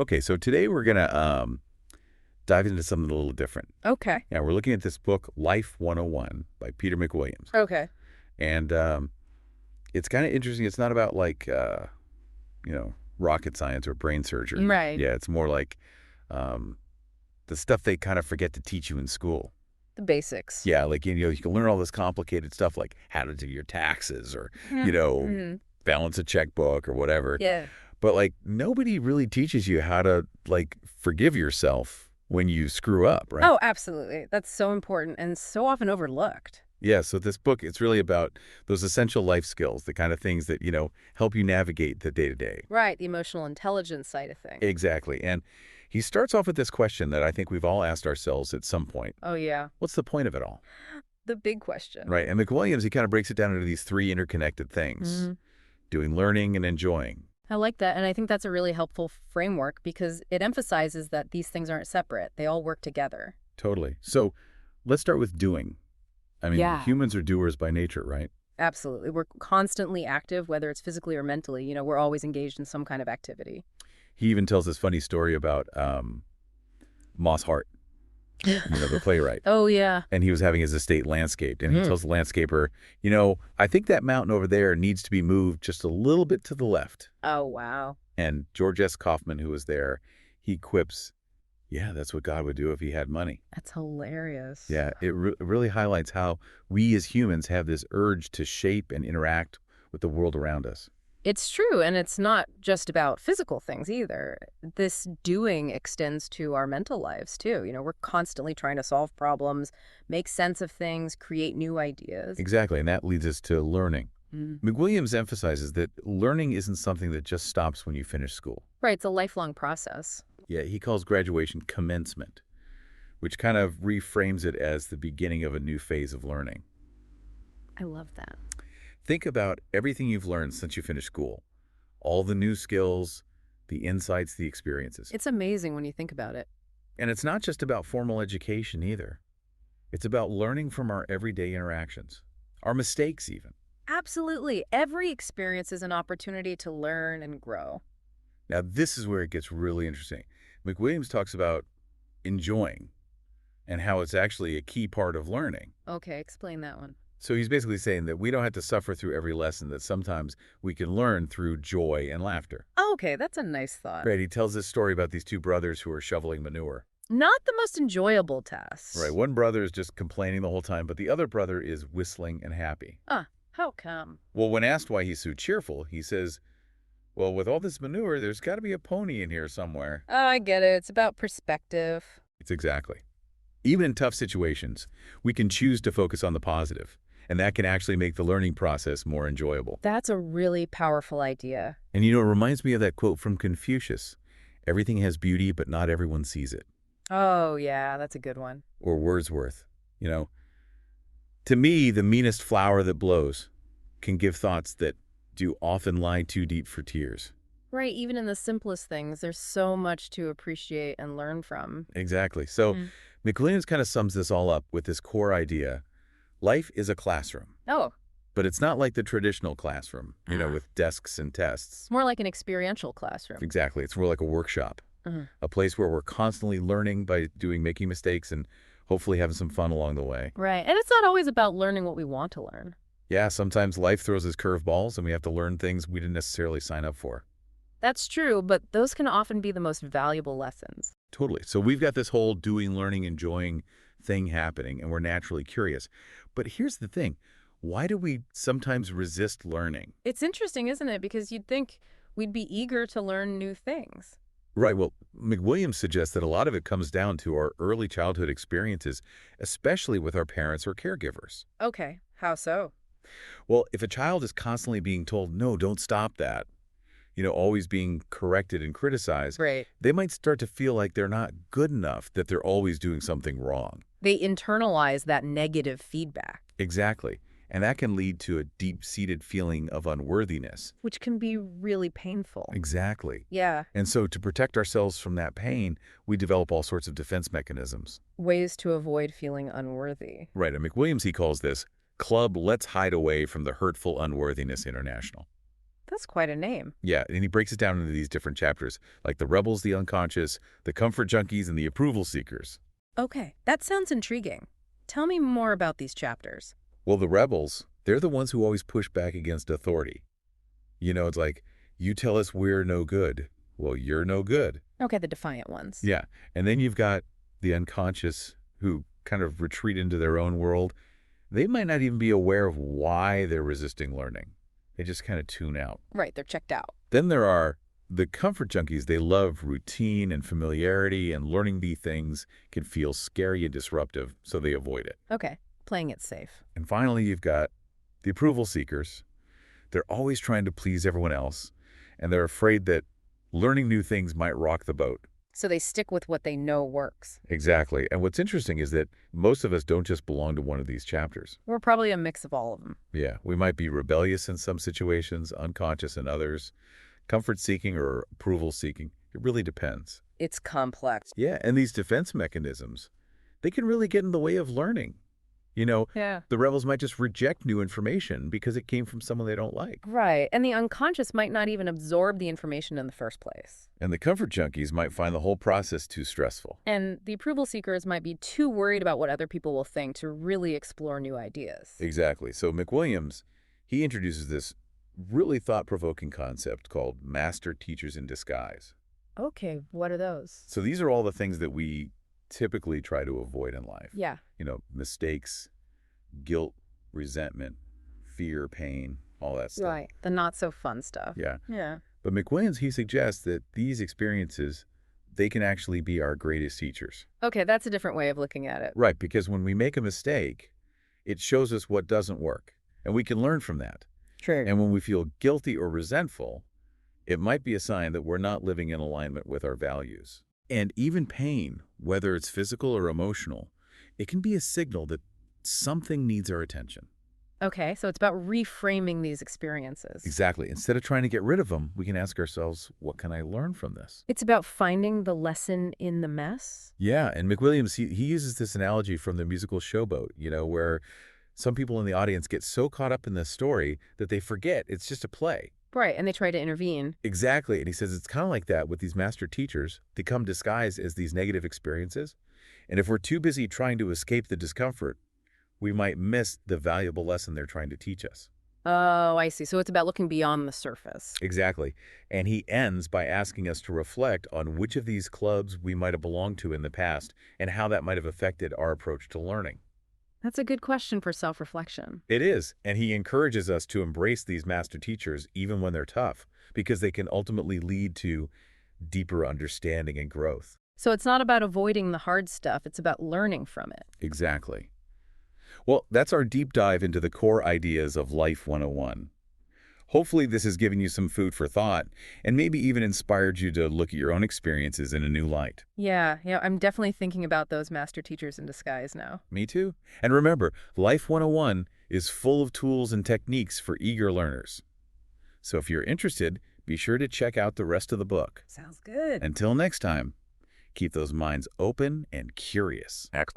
Okay, so today we're going to dive into something a little different. Okay. Yeah, we're looking at this book, Life 101 by Peter McWilliams. Okay. And it's kind of interesting. It's not about rocket science or brain surgery. Right. Yeah, it's more like um, the stuff they kind of forget to teach you in school. The basics. Yeah, like, you can learn all this complicated stuff like how to do your taxes or, you know, Hmm. balance a checkbook or whatever. Yeah. But, like, nobody really teaches you how to, like, forgive yourself when you screw up, right? Oh, absolutely. That's so important and so often overlooked. Yeah, so this book, it's really about those essential life skills, the kind of things that, help you navigate the day-to-day. Right. The emotional intelligence side of things. Exactly. And he starts off with this question that I think we've all asked ourselves at some point. Oh, yeah. What's the point of it all? The big question. Right? And McWilliams, he kind of breaks it down into these three interconnected things, Hmm. doing, learning, and enjoying. I like that. And I think that's a really helpful framework because it emphasizes that these things aren't separate. They all work together. Totally. So let's start with doing. I mean, Yeah. humans are doers by nature, right? Absolutely. We're constantly active, whether it's physically or mentally. We're always engaged in some kind of activity. He even tells this funny story about Moss Hart, the playwright. Oh, yeah. And he was having his estate landscaped. And he Mhm. tells the landscaper, I think that mountain over there needs to be moved just a little bit to the left. Oh, wow. And George S. Kaufman, who was there, he quips, yeah, that's what God would do if he had money. That's hilarious. Yeah, it really highlights how we as humans have this urge to shape and interact with the world around us. It's true, and it's not just about physical things either. This doing extends to our mental lives too. We're constantly trying to solve problems, make sense of things, create new ideas. Exactly, and that leads us to learning. Mm. McWilliams emphasizes that learning isn't something that just stops when you finish school. Right, it's a lifelong process. Yeah, he calls graduation commencement, which kind of reframes it as the beginning of a new phase of learning. I love that. Think about everything you've learned since you finished school. All the new skills, the insights, the experiences. It's amazing when you think about it. And it's not just about formal education either. It's about learning from our everyday interactions, our mistakes even. Absolutely. Every experience is an opportunity to learn and grow. Now, this is where it gets really interesting. McWilliams talks about enjoying and how it's actually a key part of learning. Okay, explain that one. So he's basically saying that we don't have to suffer through every lesson, that sometimes we can learn through joy and laughter. Okay, that's a nice thought. Right, he tells this story about these two brothers who are shoveling manure. Not the most enjoyable tasks. Right, one brother is just complaining the whole time, but the other brother is whistling and happy. How come? Well, when asked why he's so cheerful, he says, well, with all this manure, there's got to be a pony in here somewhere. Oh, I get it. It's about perspective. It's exactly. Even in tough situations, we can choose to focus on the positive, and that can actually make the learning process more enjoyable. That's a really powerful idea. And it reminds me of that quote from Confucius, everything has beauty, but not everyone sees it. Oh, yeah, that's a good one. Or Wordsworth, To me, the meanest flower that blows can give thoughts that do often lie too deep for tears. Right, even in the simplest things, there's so much to appreciate and learn from. Exactly. So Mm. McWilliams kind of sums this all up with this core idea. Life is a classroom, Oh, but it's not like the traditional classroom, with desks and tests. it's more like an experiential classroom. Exactly. It's more like a workshop, Mhm. a place where we're constantly learning by making mistakes and hopefully having some fun along the way. Right, and it's not always about learning what we want to learn. Yeah, sometimes life throws us curveballs and we have to learn things we didn't necessarily sign up for. That's true, but those can often be the most valuable lessons. Totally. So we've got this whole doing, learning, enjoying thing happening, and we're naturally curious. But here's the thing. Why do we sometimes resist learning? It's interesting, isn't it? Because you'd think we'd be eager to learn new things. Right. Well, McWilliams suggests that a lot of it comes down to our early childhood experiences, especially with our parents or caregivers. Okay, how so? Well, if a child is constantly being told, no, don't stop that, always being corrected and criticized, Right. they might start to feel like they're not good enough, that they're always doing something wrong. They internalize that negative feedback, Exactly. And that can lead to a deep-seated feeling of unworthiness. which can be really painful. Exactly. Yeah, And so to protect ourselves from that pain, we develop all sorts of defense mechanisms. ways to avoid feeling unworthy. Right. And McWilliams, he calls this Club Let's Hide Away from the Hurtful Unworthiness International. That's quite a name. Yeah, and he breaks it down into these different chapters, like the rebels, the unconscious, the comfort junkies, and the approval seekers. Okay, that sounds intriguing. Tell me more about these chapters. Well, the rebels, they're the ones who always push back against authority. It's like, you tell us we're no good. Well, you're no good. Okay, the defiant ones. Yeah, and then you've got the unconscious who kind of retreat into their own world. They might not even be aware of why they're resisting learning. They just kind of tune out. Right, they're checked out. Then there are the comfort junkies. They love routine and familiarity, and learning these things can feel scary and disruptive, so they avoid it. Okay, playing it safe. And finally, you've got the approval seekers. They're always trying to please everyone else, and they're afraid that learning new things might rock the boat. So they stick with what they know works. Exactly. And what's interesting is that most of us don't just belong to one of these chapters. We're probably a mix of all of them. Yeah, we might be rebellious in some situations, unconscious in others, comfort-seeking or approval-seeking. It really depends. It's complex. Yeah, and these defense mechanisms, they can really get in the way of learning. Yeah. The rebels might just reject new information because it came from someone they don't like. Right, and the unconscious might not even absorb the information in the first place. And the comfort junkies might find the whole process too stressful. And the approval seekers might be too worried about what other people will think to really explore new ideas. Exactly. So McWilliams, he introduces this really thought-provoking concept called master teachers in disguise. Okay, what are those? So these are all the things that we typically try to avoid in life. Yeah. Mistakes, guilt, resentment, fear, pain, all that stuff. Right, the not-so-fun stuff. Yeah. Yeah. But McWilliams, he suggests that these experiences, they can actually be our greatest teachers. Okay, that's a different way of looking at it. Right, because when we make a mistake, it shows us what doesn't work, and we can learn from that. True. And when we feel guilty or resentful, it might be a sign that we're not living in alignment with our values. And even pain, whether it's physical or emotional, it can be a signal that something needs our attention. Okay, so it's about reframing these experiences. Exactly. Instead of trying to get rid of them, we can ask ourselves, what can I learn from this? It's about finding the lesson in the mess? Yeah, and McWilliams, he uses this analogy from the musical Showboat, where some people in the audience get so caught up in the story that they forget it's just a play. Right, and they try to intervene. Exactly, and he says it's kind of like that with these master teachers. They come disguised as these negative experiences, and if we're too busy trying to escape the discomfort, we might miss the valuable lesson they're trying to teach us. Oh, I see. So it's about looking beyond the surface. Exactly. And he ends by asking us to reflect on which of these clubs we might have belonged to in the past and how that might have affected our approach to learning. That's a good question for self-reflection. It is, and he encourages us to embrace these master teachers even when they're tough, because they can ultimately lead to deeper understanding and growth. So it's not about avoiding the hard stuff, it's about learning from it. Exactly. Well, that's our deep dive into the core ideas of Life 101. Hopefully this has given you some food for thought and maybe even inspired you to look at your own experiences in a new light. Yeah, I'm definitely thinking about those master teachers in disguise now. Me too. And remember, Life 101 is full of tools and techniques for eager learners. So if you're interested, be sure to check out the rest of the book. Sounds good. Until next time, keep those minds open and curious. Excellent.